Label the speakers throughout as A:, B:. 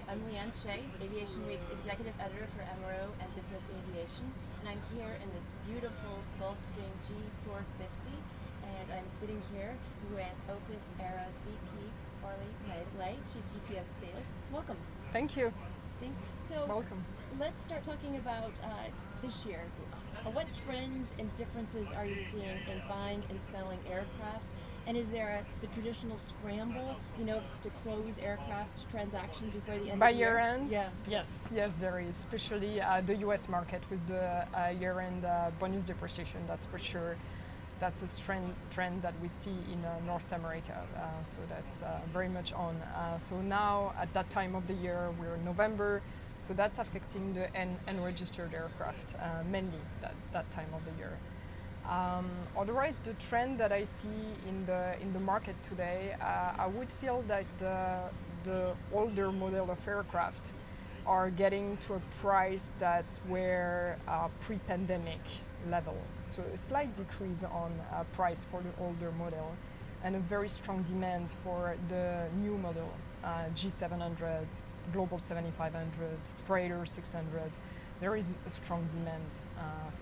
A: Hi, I'm Leanne Shea, Aviation Week's Executive Editor for Aero and Business Aviation, and I'm here in this beautiful Gulfstream G450, and I'm sitting here with Opus Aero's VP, Aurelie Millet. She's VP of Sales. Welcome.
B: Thank you.
A: So,
B: welcome.
A: Let's start talking about this year. What trends and differences are you seeing in buying and selling aircraft? And is there the traditional scramble, to close aircraft transactions before the end
B: By
A: of the year?
B: year-end?
A: Yeah.
B: Yes, there is, especially the US market with the year-end bonus depreciation, that's for sure. That's a trend that we see in North America, so that's very much on. So now, at that time of the year, we're in November, so that's affecting the unregistered aircraft, mainly that time of the year. Otherwise, the trend that I see in the market today, I would feel that the older model of aircraft are getting to a price that were pre-pandemic level. So a slight decrease on price for the older model, and a very strong demand for the new model, G700, Global 7500, Praetor 600. There is a strong demand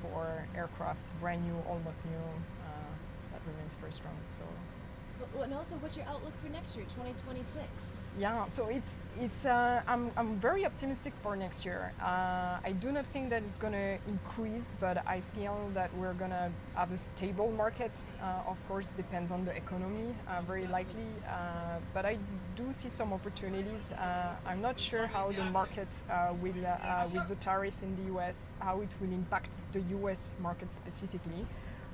B: for aircraft, brand new, almost new, that remains very strong. So,
A: and also, what's your outlook for next year, 2026?
B: Yeah, so I'm very optimistic for next year. I do not think that it's going to increase, but I feel that we're going to have a stable market. Of course, depends on the economy, very likely. But I do see some opportunities. I'm not sure how the market will, with the tariff in the US, how it will impact the US market specifically.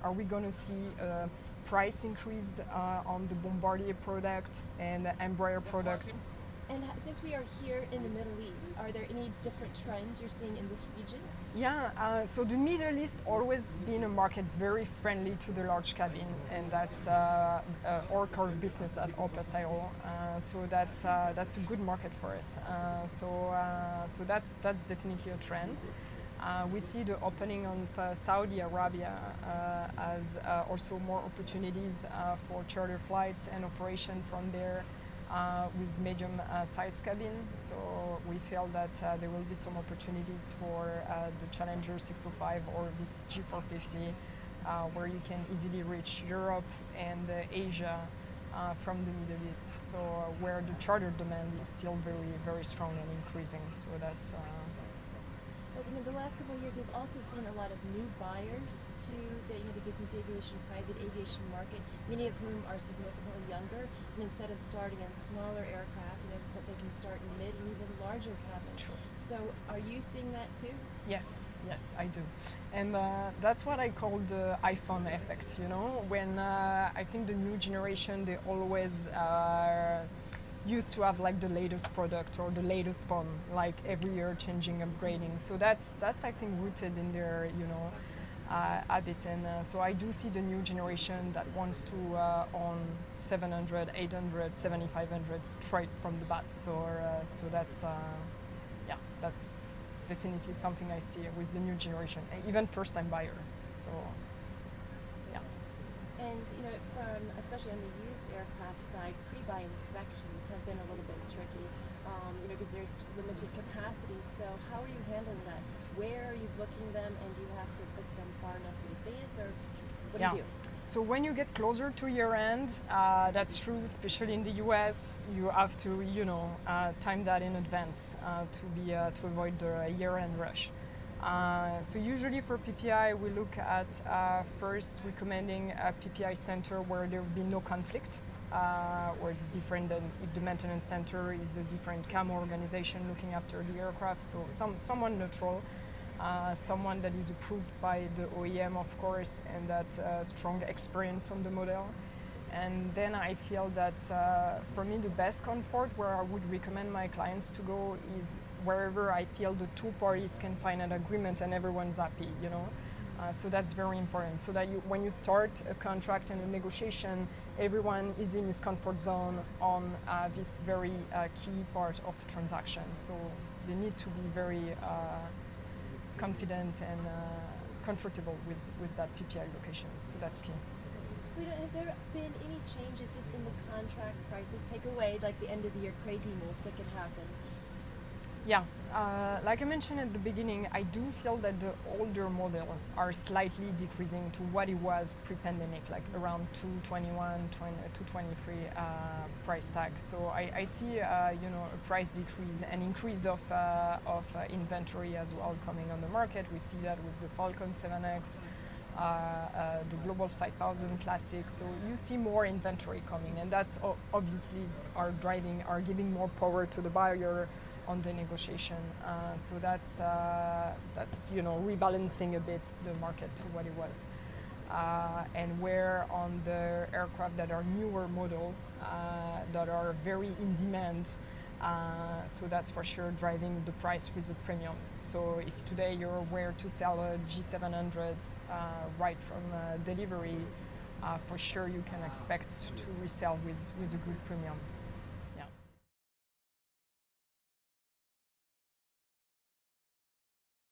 B: Are we going to see a price increase on the Bombardier product and the Embraer product?
A: And since we are here in the Middle East, are there any different trends you're seeing in this region?
B: Yeah, so the Middle East always been a market very friendly to the large cabin, and that's our core business at Opus Aero. So that's a good market for us. So that's definitely a trend. We see the opening of Saudi Arabia as also more opportunities for charter flights and operation from there with medium size cabin. So we feel that there will be some opportunities for the Challenger 605 or this G450 where you can easily reach Europe and Asia from the Middle East. So where the charter demand is still very, very strong and increasing. So that's
A: in the last couple of years, we've also seen a lot of new buyers to the business aviation, private aviation market, many of whom are significantly younger. And instead of starting in smaller aircraft, they can start in mid and even larger cabins.
B: Sure.
A: So are you seeing that too?
B: Yes, I do. And that's what I call the iPhone effect, when I think the new generation, they always used to have like the latest product or the latest phone, like every year changing, upgrading. So that's I think rooted in their habit, and so I do see the new generation that wants to own 700, 800, 7500 straight from the bat. So that's that's definitely something I see with the new generation, even first-time buyer. So.
A: And especially on the used aircraft side, pre-buy inspections have been a little bit tricky, because there's limited capacity. So how are you handling that? Where are you booking them, and do you have to book them far enough in advance, or what do you do?
B: So when you get closer to year end, that's true, especially in the US, you have to time that in advance to avoid the year end rush. So usually for PPI, we look at first recommending a PPI center where there will be no conflict, where it's different than if the maintenance center is a different CAMO organization looking after the aircraft. So someone neutral, someone that is approved by the OEM, of course, and that strong experience on the model. And then I feel that for me the best comfort where I would recommend my clients to go is wherever I feel the two parties can find an agreement and everyone's happy, So that's very important. So that when you start a contract and a negotiation, everyone is in his comfort zone on this very key part of the transaction. So they need to be very confident and comfortable with that PPI location. So that's key.
A: Have there been any changes just in the contract prices? Take away like the end of the year craziness that could happen.
B: Yeah, like I mentioned at the beginning, I do feel that the older model are slightly decreasing to what it was pre-pandemic, like around 221, 223 price tag. So I see, a price decrease and increase of inventory as well coming on the market. We see that with the Falcon 7X, the Global 5000 Classic. So you see more inventory coming, and that's obviously are giving more power to the buyer on the negotiation. So that's rebalancing a bit the market to what it was. And where on the aircraft that are newer model that are very in demand, so that's for sure driving the price with a premium. So if today you're aware to sell a G700 right from delivery, for sure you can expect to resell with a good premium.